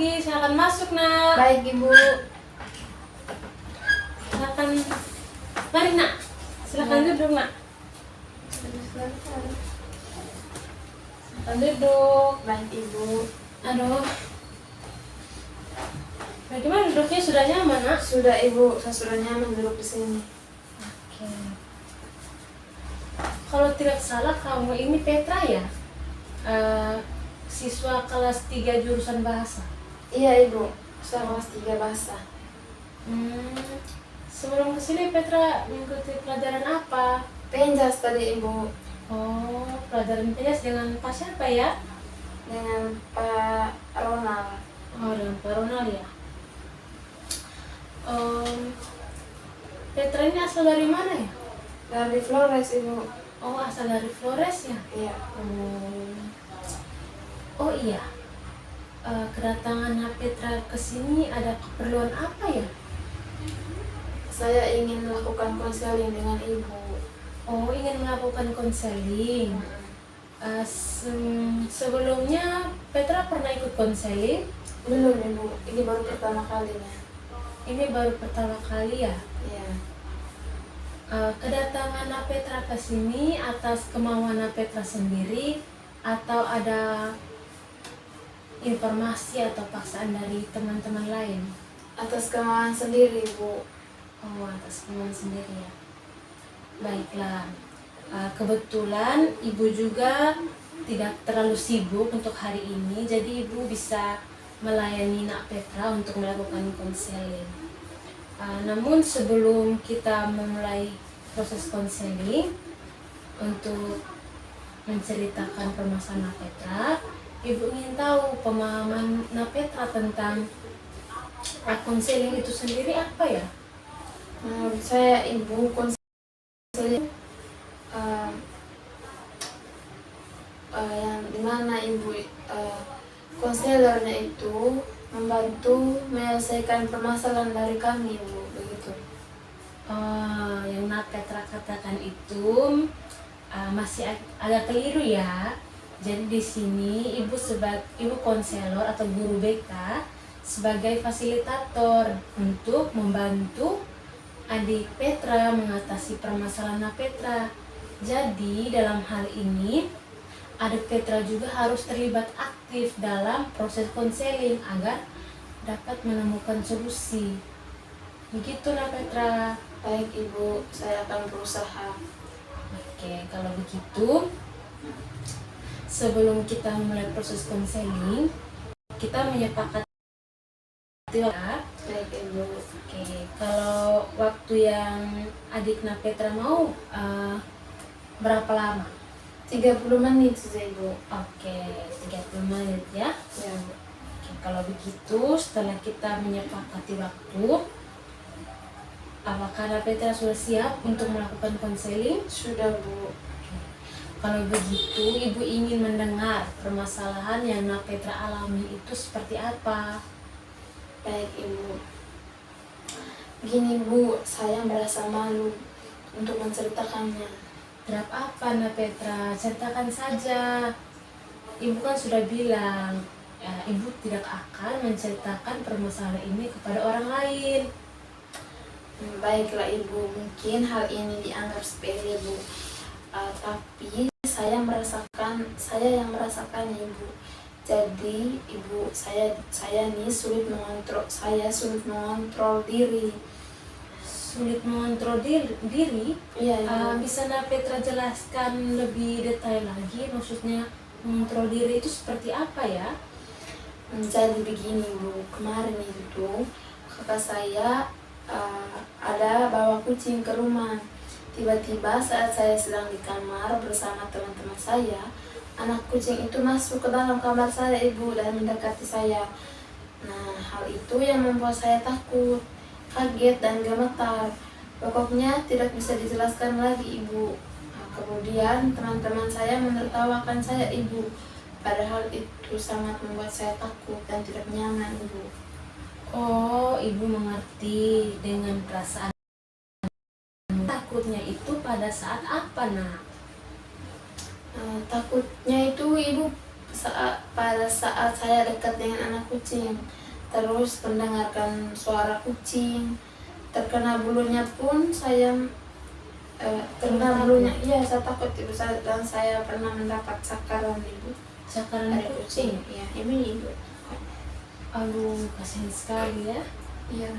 pagi, silakan masuk nak. Baik Ibu. Silakan, mari nak. Silakan duduk nak. Silakan duduk. Baik Ibu. Aduh, bagaimana duduknya, sudah nyaman nak? Sudah Ibu, saya sudah nyaman duduk di sini. Oke. Kalau tidak salah kamu ini Petra ya? Siswa kelas 3 jurusan bahasa. Iya Ibu, saya kelas 3 bahasa. Sebelum kesini Petra mengikuti pelajaran apa? Penjas tadi Ibu, Oh, pelajaran penjas dengan Pak siapa ya? dengan Pak Ronald. Oh, dengan Pak Ronald ya. Petra ini asal dari mana ya? Dari Flores Ibu. Oh, asal dari Flores ya? Iya. Oh iya. Kedatangan Petra ke sini ada keperluan apa ya? Saya ingin melakukan konseling dengan Ibu. Oh, ingin melakukan konseling. Sebelumnya Petra pernah ikut konseling? Belum Ibu, ini baru pertama kalinya. Ini baru pertama kali ya? Iya. Kedatangan Petra ke sini atas kemauan Petra sendiri atau ada informasi atau paksaan dari teman-teman lain? Atas kemauan sendiri Ibu. Oh, atas kemauan sendiri ya. Baiklah. Kebetulan Ibu juga tidak terlalu sibuk untuk hari ini, jadi Ibu bisa melayani Nak Petra untuk melakukan konseling. Namun sebelum kita memulai proses konseling untuk menceritakan permasalahan Nak Petra, Ibu ingin tahu pemahaman Nak Petra tentang konseling itu sendiri apa ya? Menurut saya Ibu, konseling yang dimana Ibu konselornya itu membantu menyelesaikan permasalahan dari kami Ibu, begitu. Yang Nak Petra katakan itu masih agak keliru ya. Jadi di sini ibu konselor atau guru BK sebagai fasilitator untuk membantu adik Petra mengatasi permasalahan Nak Petra. Jadi dalam hal ini adik Petra juga harus terlibat aktif dalam proses konseling agar dapat menemukan solusi. Begitu Nak Petra. Baik Ibu, saya akan berusaha. Oke, kalau begitu sebelum kita mulai proses konseling, kita menyepakati ya. Baik Ibu. Oke, kalau waktu yang adik Nak Petra mau berapa lama? 30 menit saja Ibu. Oke, 30 menit ya. Ya. Oke, kalau begitu setelah kita menyepakati waktu, apakah Nak Petra sudah siap untuk melakukan konseling? Sudah Bu. Kalau begitu, Ibu ingin mendengar permasalahan yang Nak Petra alami itu seperti apa? Baik Ibu. Begini Bu, saya merasa malu untuk menceritakannya. Terap apa Nak Petra? Ceritakan saja. Ibu kan sudah bilang, Ibu tidak akan menceritakan permasalahan ini kepada orang lain. Baiklah Ibu, mungkin hal ini dianggap sepele Bu. Tapi saya yang merasakannya Ibu. Jadi Ibu, saya nih sulit mengontrol diri. Sulit mengontrol diri? Iya Ibu. Bisa Nak Petra jelaskan lebih detail lagi, maksudnya mengontrol diri itu seperti apa ya? Jadi begini Bu, kemarin itu kakak saya ada bawa kucing ke rumah. Tiba-tiba saat saya sedang di kamar bersama teman-teman saya, anak kucing itu masuk ke dalam kamar saya Ibu dan mendekati saya. Nah, hal itu yang membuat saya takut, kaget dan gemetar. Pokoknya tidak bisa dijelaskan lagi Ibu. Nah, kemudian teman-teman saya menertawakan saya Ibu. Padahal itu sangat membuat saya takut dan tidak nyaman Ibu. Oh, Ibu mengerti. Dengan perasaan takutnya itu pada saat apa Nak? Takutnya itu Ibu pada saat saya dekat dengan anak kucing, terus mendengarkan suara kucing, terkena bulunya pun saya terkena bulunya, iya saya takut ibu. Dan saya pernah mendapat cakaran ibu Cakaran dari kucing. kucing. Iya, ini ibu. Aduh, kasihan sekali ya. Iya.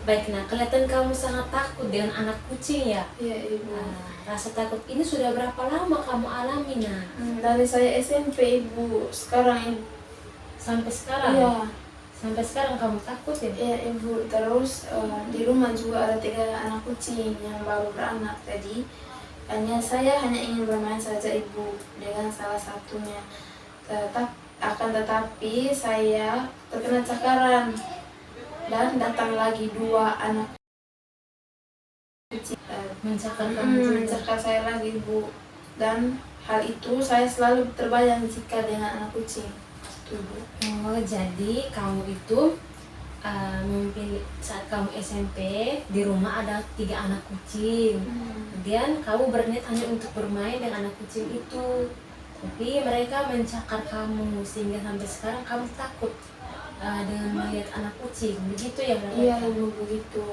Baik, nah kelihatan kamu sangat takut dengan anak kucing ya. Iya ibu. Rasa takut ini sudah berapa lama kamu alami, nah? Dari saya SMP ibu, sekarang ibu. Sampai sekarang? Iya. Sampai sekarang kamu takut ya? Iya ibu. Terus di rumah juga ada 3 anak kucing yang baru beranak. Jadi saya hanya ingin bermain saja ibu dengan salah satunya. Tetapi saya terkena cakaran dan datang lagi 2 anak kucing Mencakar kamu juga. mencakar saya lagi ibu. Dan hal itu saya selalu terbayang jika dengan anak kucing. Tuh, Bu. Oh, jadi kamu itu mimpi saat kamu SMP di rumah ada 3 anak kucing. Kemudian kamu berniat hanya untuk bermain dengan anak kucing itu, tapi mereka mencakar kamu sehingga sampai sekarang kamu takut dengan melihat anak kucing. Begitu ya, Mbak? Iya ibu, begitu.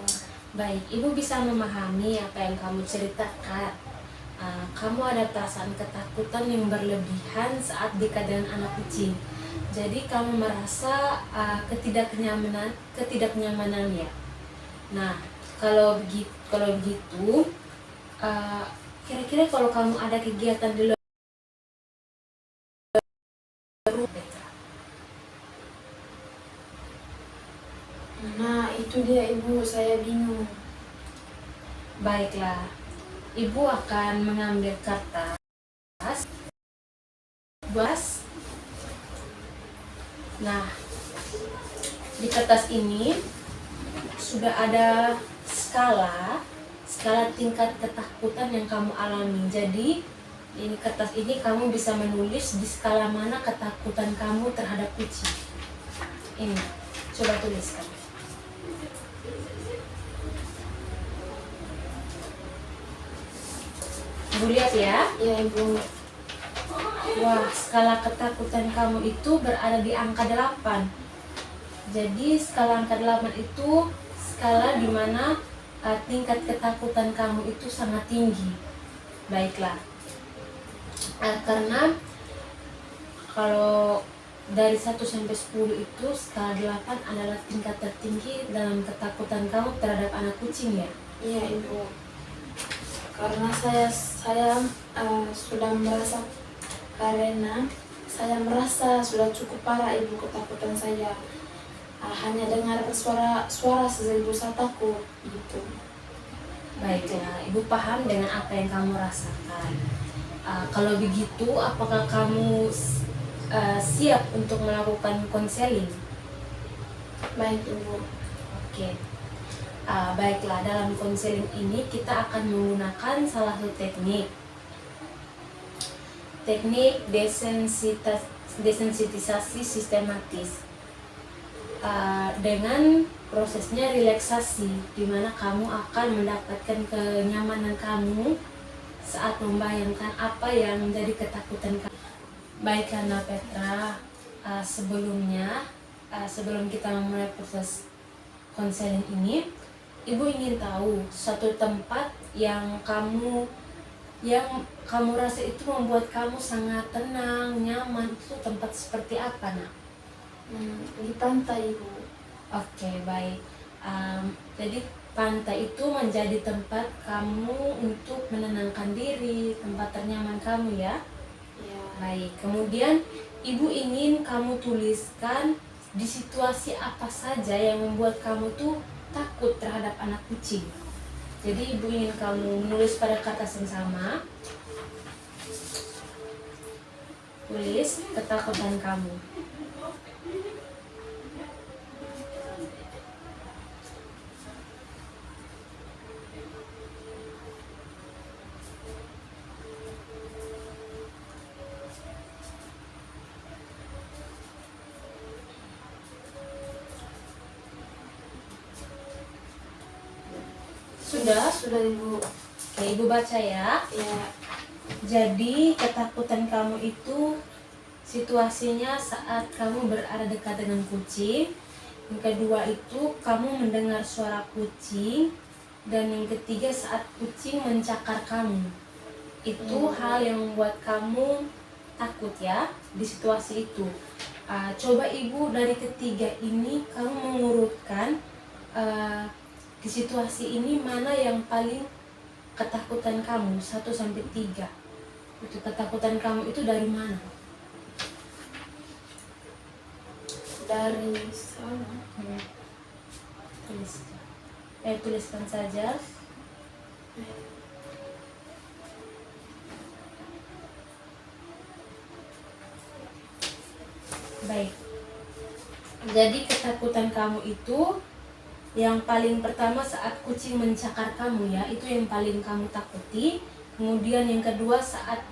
Baik, ibu bisa memahami apa yang kamu ceritakan. Kamu ada perasaan ketakutan yang berlebihan saat dekat dengan anak kucing. Jadi kamu merasa ketidaknyamanan ya. Nah, kalau begitu, kira-kira kalau kamu ada kegiatan di luar rumah, Nah, itu dia ibu, saya bingung. baiklah, ibu akan mengambil kertas, buas. Nah, di kertas ini sudah ada skala tingkat ketakutan yang kamu alami. Jadi ini kertas ini kamu bisa menulis di skala mana ketakutan kamu terhadap kucing. Ini, coba tuliskan. Ibu lihat ya. Iya ibu. Wah, skala ketakutan kamu itu berada di angka 8. Jadi skala angka 8 itu skala di mana tingkat ketakutan kamu itu sangat tinggi. Baiklah. Karena kalau dari 1 sampai 10 itu skala 8 adalah tingkat tertinggi dalam ketakutan kamu terhadap anak kucing ya. Iya ibu. Karena saya sudah merasa, karena saya merasa sudah cukup parah ibu ketakutan saya. Hanya dengar suara saja ibu saya takut gitu. Baiklah, ibu paham dengan apa yang kamu rasakan. Kalau begitu, apakah kamu siap untuk melakukan konseling? Baik ibu. Oke. Baiklah, dalam konseling ini kita akan menggunakan salah satu teknik desensitisasi sistematis. Dengan prosesnya relaksasi, di mana kamu akan mendapatkan kenyamanan kamu saat membayangkan apa yang menjadi ketakutan kamu. Baiklah, Nak Petra, sebelum kita memulai proses konseling ini, Ibu ingin tahu suatu tempat yang kamu rasa itu membuat kamu sangat tenang, nyaman. Itu tempat seperti apa, Nak? Di pantai ibu. Oke, baik. Jadi pantai itu menjadi tempat kamu untuk menenangkan diri, tempat ternyaman kamu ya. Iya. Baik. Kemudian ibu ingin kamu tuliskan di situasi apa saja yang membuat kamu tuh takut terhadap anak kucing. Jadi ibu ingin kamu menulis pada kertas yang sama. Tulis ketakutan kamu. Sudah ibu. Oke, ibu baca ya. Ya. Jadi ketakutan kamu itu situasinya saat kamu berada dekat dengan kucing. Yang kedua itu kamu mendengar suara kucing. Dan yang ketiga saat kucing mencakar kamu. Itu hal yang membuat kamu takut ya di situasi itu. Coba ibu dari ketiga ini kamu mengurutkan di situasi ini mana yang paling ketakutan kamu 1 sampai 3. Itu ketakutan kamu itu dari mana? Dari sana. Tuliskan saja. Baik. Jadi ketakutan kamu itu yang paling pertama saat kucing mencakar kamu ya, itu yang paling kamu takuti. Kemudian yang kedua saat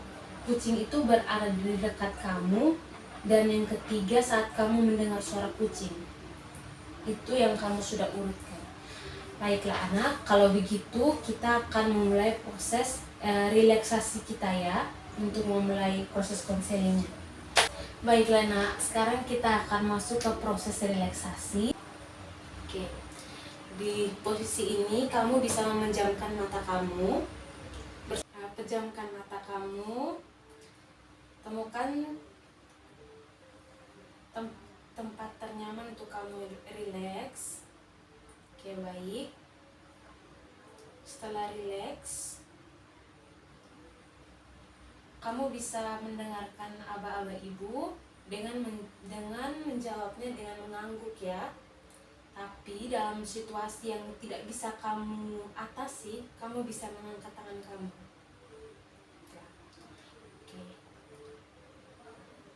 kucing itu berada di dekat kamu. Dan yang ketiga saat kamu mendengar suara kucing. Itu yang kamu sudah urutkan. Baiklah anak, kalau begitu kita akan memulai proses relaksasi kita ya, untuk memulai proses konselingnya. Baiklah nak, sekarang kita akan masuk ke proses relaksasi. Oke, di posisi ini kamu bisa memejamkan mata kamu. Pejamkan mata kamu, temukan tempat ternyaman untuk kamu relax. Oke, baik. Setelah relax, kamu bisa mendengarkan aba-aba ibu dengan menjawabnya dengan mengangguk ya. Tapi dalam situasi yang tidak bisa kamu atasi, kamu bisa mengangkat tangan kamu.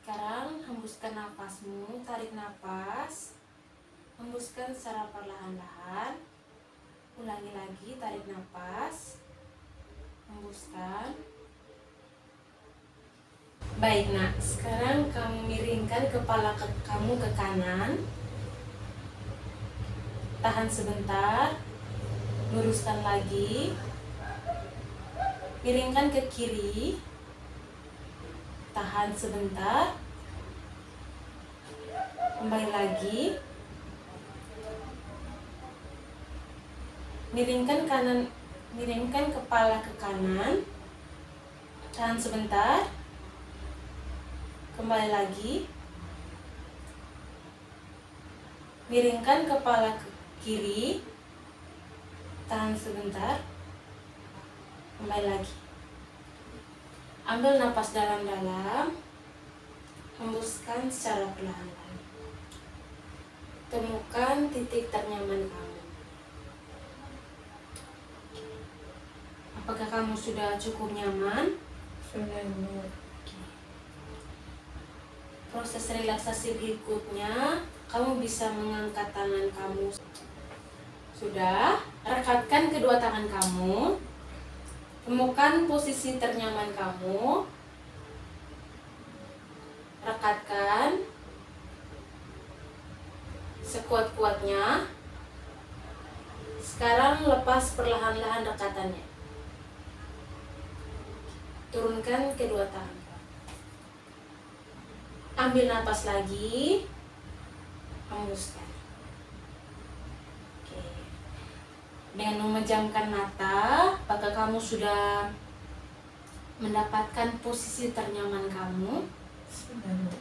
Sekarang hembuskan nafasmu, tarik nafas, hembuskan secara perlahan-lahan. Ulangi lagi, tarik nafas, hembuskan. Baik nak, sekarang kamu miringkan kepala kamu ke kanan. Tahan sebentar, luruskan lagi. Miringkan ke kiri. Tahan sebentar, kembali lagi, miringkan kepala ke kanan, tahan sebentar, kembali lagi, miringkan kepala ke kiri, tahan sebentar, kembali lagi. Ambil napas dalam-dalam, hembuskan secara perlahan-lahan. Temukan titik ternyaman kamu. Apakah kamu sudah cukup nyaman? Sudah. Proses relaksasi berikutnya, kamu bisa mengangkat tangan kamu. Sudah, rekatkan kedua tangan kamu. Temukan posisi ternyaman kamu. Rekatkan sekuat-kuatnya. Sekarang lepas perlahan-lahan rekatannya. Turunkan kedua tangan. Ambil napas lagi. Hembuskan. Dengan memejamkan mata, apakah kamu sudah mendapatkan posisi ternyaman kamu? Sudah.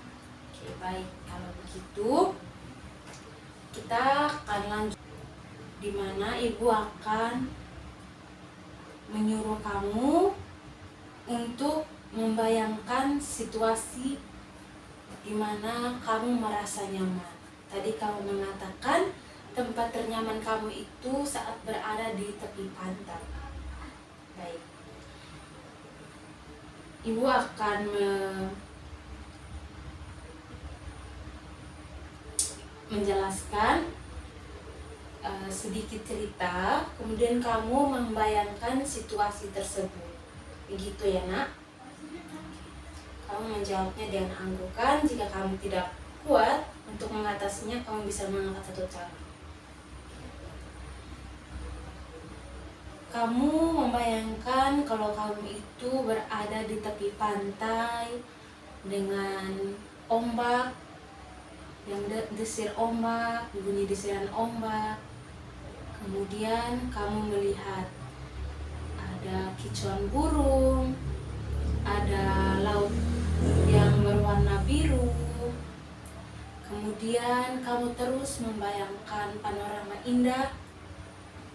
Oke, baik. Kalau begitu, kita akan lanjut, di mana ibu akan menyuruh kamu untuk membayangkan situasi di mana kamu merasa nyaman. Tadi kamu mengatakan tempat ternyaman kamu itu saat berada di tepi pantai. Baik. Ibu akan menjelaskan sedikit cerita, kemudian kamu membayangkan situasi tersebut. Begitu ya nak? Kamu menjawabnya dengan anggukan. Jika kamu tidak kuat untuk mengatasinya, kamu bisa mengangkat satu tangan. Kamu membayangkan kalau kamu itu berada di tepi pantai dengan ombak, yang desir ombak, bunyi desiran ombak. Kemudian kamu melihat ada kicauan burung, ada laut yang berwarna biru. Kemudian kamu terus membayangkan panorama indah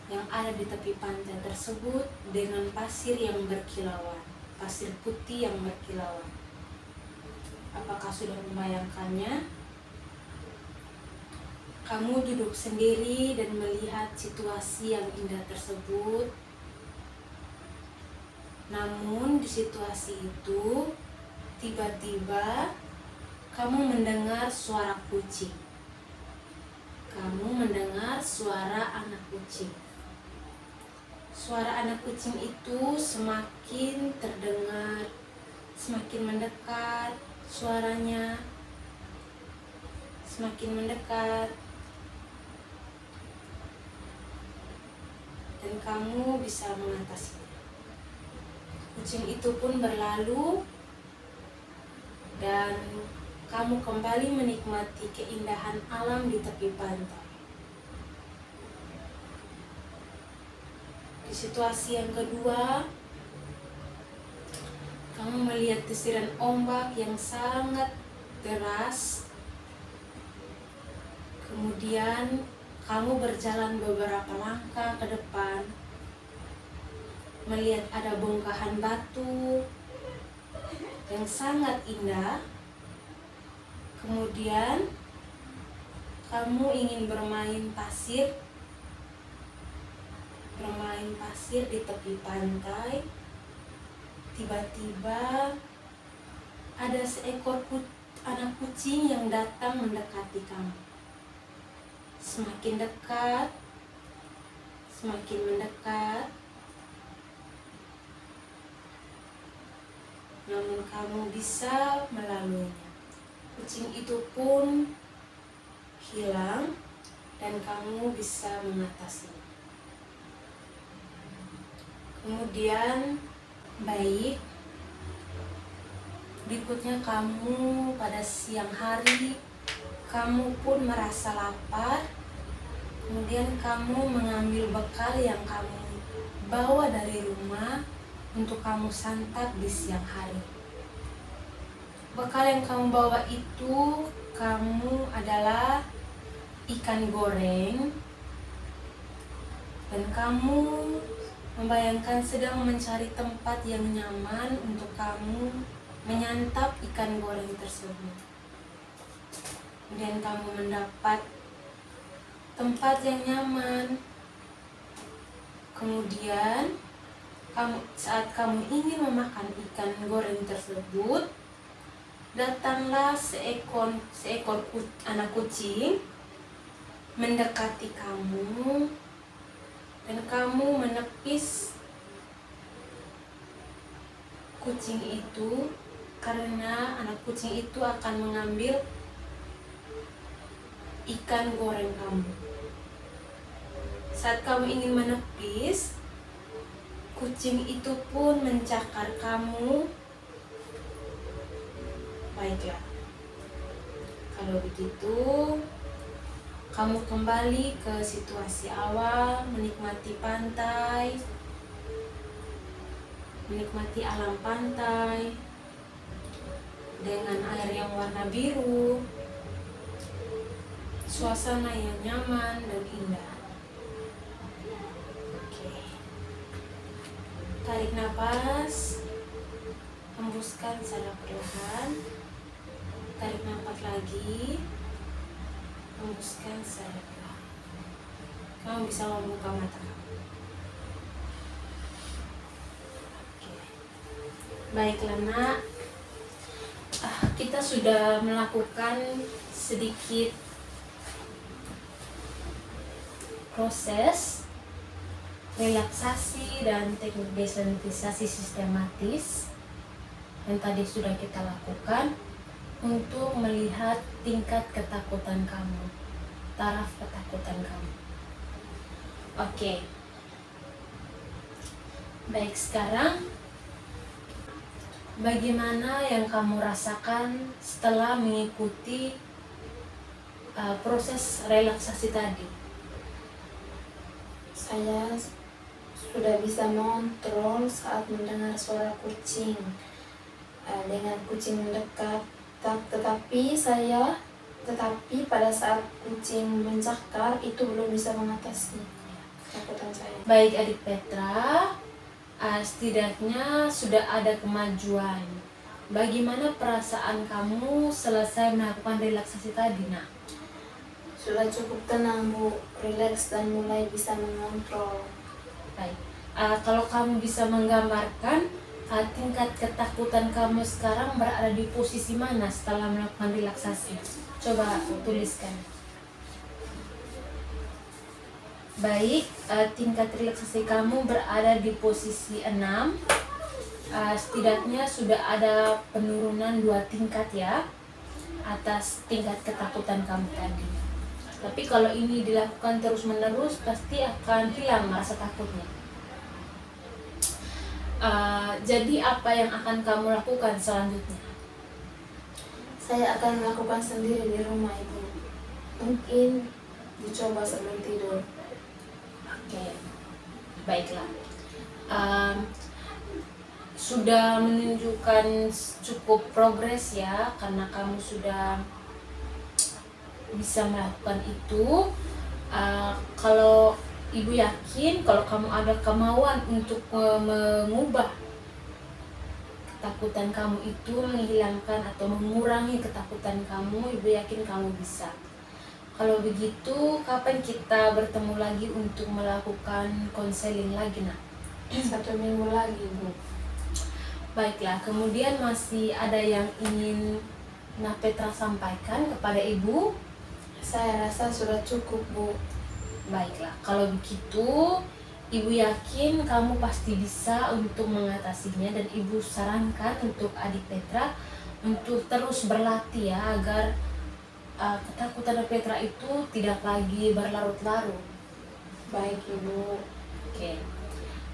yang ada di tepi pantai tersebut dengan pasir yang berkilauan, pasir putih yang berkilauan. Apakah sudah membayangkannya? Kamu duduk sendiri dan melihat situasi yang indah tersebut. Namun di situasi itu, tiba-tiba kamu mendengar suara kucing. Kamu mendengar suara anak kucing. Suara anak kucing itu semakin terdengar, semakin mendekat suaranya, semakin mendekat. Dan kamu bisa mengatasinya. Kucing itu pun berlalu dan kamu kembali menikmati keindahan alam di tepi pantai. Di situasi yang kedua, kamu melihat desiran ombak yang sangat deras. Kemudian kamu berjalan beberapa langkah ke depan, melihat ada bongkahan batu yang sangat indah. Kemudian kamu ingin bermain pasir di tepi pantai. Tiba-tiba ada seekor anak kucing yang datang mendekati kamu. Semakin dekat, semakin mendekat. Namun kamu bisa melaluinya. Kucing itu pun hilang dan kamu bisa mengatasinya. Kemudian baik, berikutnya kamu pada siang hari, kamu pun merasa lapar. Kemudian kamu mengambil bekal yang kamu bawa dari rumah untuk kamu santap di siang hari. Bekal yang kamu bawa itu adalah ikan goreng, dan kamu membayangkan sedang mencari tempat yang nyaman untuk kamu menyantap ikan goreng tersebut. Kemudian kamu mendapat tempat yang nyaman. Kemudian saat kamu ingin memakan ikan goreng tersebut, datanglah seekor anak kucing mendekati kamu, dan kamu menepis kucing itu karena anak kucing itu akan mengambil ikan goreng kamu. Saat kamu ingin menepis, kucing itu pun mencakar kamu. Baiklah, kalau begitu kamu kembali ke situasi awal, menikmati pantai, menikmati alam pantai dengan air yang warna biru, suasana yang nyaman dan indah. Oke. Tarik nafas, hembuskan secara perlahan. Tarik nafas lagi, hembuskan secara perlahan. Kamu bisa membuka mata kamu. Oke. Baiklah nak, kita sudah melakukan sedikit proses relaksasi dan teknik desensitisasi sistematis yang tadi sudah kita lakukan untuk melihat tingkat ketakutan kamu, taraf ketakutan kamu. Oke. Baik, sekarang bagaimana yang kamu rasakan setelah mengikuti proses relaksasi tadi? Saya sudah bisa mengontrol saat mendengar suara kucing dengan kucing mendekat, tetapi pada saat kucing mencakar itu belum bisa mengatasi ketakutan saya. Baik adik Petra, setidaknya sudah ada kemajuan. Bagaimana perasaan kamu selesai melakukan relaksasi tadi, nak? Sudah cukup tenang Bu, rileks dan mulai bisa mengontrol. Baik, kalau kamu bisa menggambarkan tingkat ketakutan kamu sekarang berada di posisi mana setelah melakukan relaksasi? Coba tuliskan. Baik, tingkat relaksasi kamu berada di posisi 6. Setidaknya sudah ada penurunan 2 tingkat ya atas tingkat ketakutan kamu tadi. Tapi kalau ini dilakukan terus-menerus pasti akan hilang rasa takutnya. Jadi apa yang akan kamu lakukan selanjutnya? Saya akan melakukan sendiri di rumah Ibu. Mungkin dicoba sebelum tidur. Oke, baiklah. Sudah menunjukkan cukup progres ya, karena kamu sudah bisa melakukan itu. Kalau Ibu yakin kalau kamu ada kemauan untuk mengubah ketakutan kamu itu, menghilangkan atau mengurangi ketakutan kamu, Ibu yakin kamu bisa. Kalau begitu, kapan kita bertemu lagi untuk melakukan konseling lagi, nak? 1 minggu lagi Bu. Baiklah, kemudian masih ada yang ingin Nak Petra sampaikan kepada Ibu? Saya rasa sudah cukup Bu. Baiklah, kalau begitu Ibu yakin kamu pasti bisa untuk mengatasinya, dan Ibu sarankan untuk adik Petra untuk terus berlatih ya, agar ketakutan Petra itu tidak lagi berlarut-larut. Baik Ibu. Oke,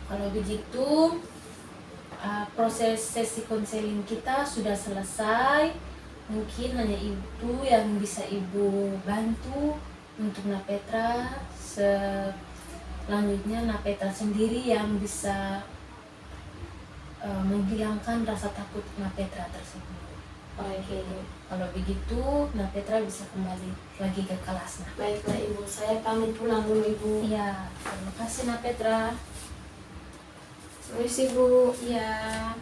kalau begitu proses sesi konseling kita sudah selesai. Mungkin hanya itu yang bisa Ibu bantu untuk Nak Petra. Selanjutnya Nak Petra sendiri yang bisa menghilangkan rasa takut Nak Petra tersebut. Baik Ibu. Kalau begitu Nak Petra bisa kembali lagi ke kelasnya. Baiklah Ibu, saya pamit pulang dulu Ibu. Iya, terima kasih Nak Petra. Permisi Bu. Iya.